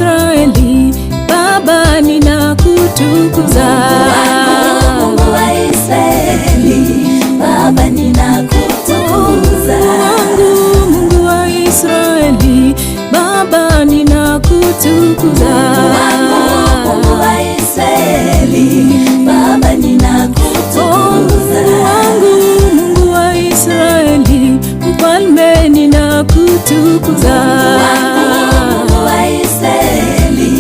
Israeli, Baba ninakutukuza. Mungu wa Israeli, Baba ninakutukuza. Mungu wa Israeli, Baba ninakutukuza. Mungu wa Israeli, Baba ninakutukuza. Mungu wa Israeli, Mfalme ninakutukuza. Mungu wa Israeli,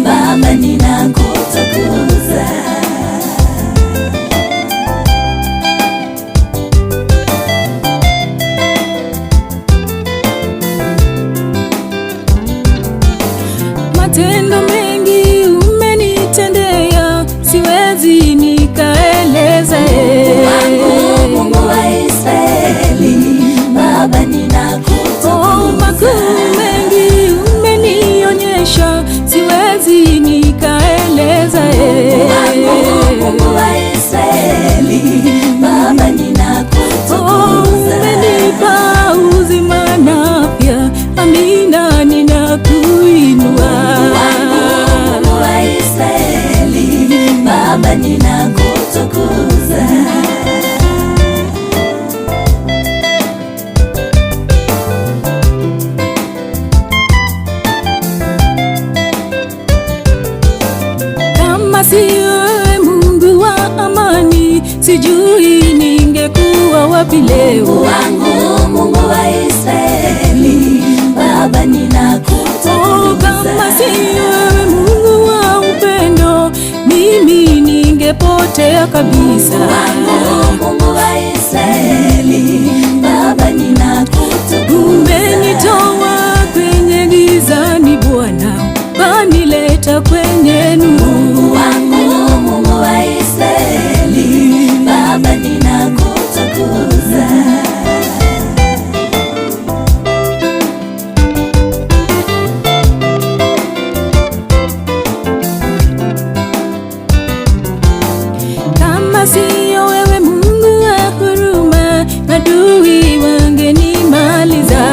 Baba ninakutukuza. Matendo mengi umenitendea, siwezi nikaeleza. Mungu wa Israeli, Baba ninakutukuza. Makuu mengi umenionyesha, siwezi nikaeleza. Mungu wa Israeli, Baba ninakutukuza. Umenipa uzima na afya, amina ninakuinua. Mungu wa Israeli, Baba ninakutukuza. Kama si wewe Mungu wa amani, sijui ningekuwa wapi leo. Mungu wa Israeli, Baba ninakutukuza. Kama si wewe Mungu wa upendo, mimi ningepotea kabisa. Mungu wa Israeli, Baba ninakutukuza. Umenitoa kwenye gizani Bwana, kanileta kwenye nuru. Mungu wa Israeli, Baba ninakutukuza. Kama siyo wewe Mungu wa huruma, adui wangenimaliza.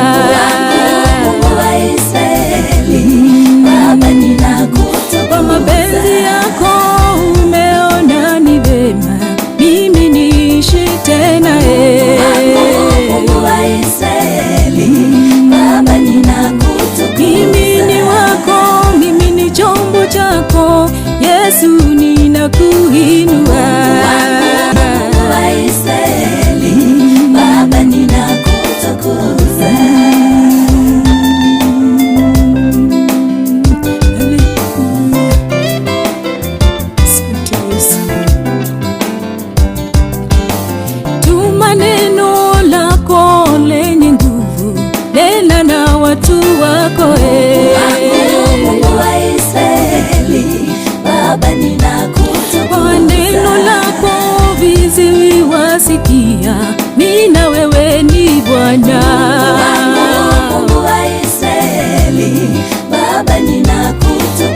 Mungu wa Israeli, Baba ninakutukuza. Kwa mapenzi yako umeona ni vema mimi niishi tena. Mungu wa Israeli, Baba ninakutukuza. Mimi ni wako, mimi ni chombo chako, Yesu ninakuinua. Mungu wa Israeli, Baba ninakutukuza. Tuma neno lako lenye nguvu, nena na watu wako. Mungu wa Israeli, Baba ninakutukuza. Kwa neno lako viziwi wasikia, mimi na wewe ni Bwana. Mungu wa Israeli, Baba ninakutukuza.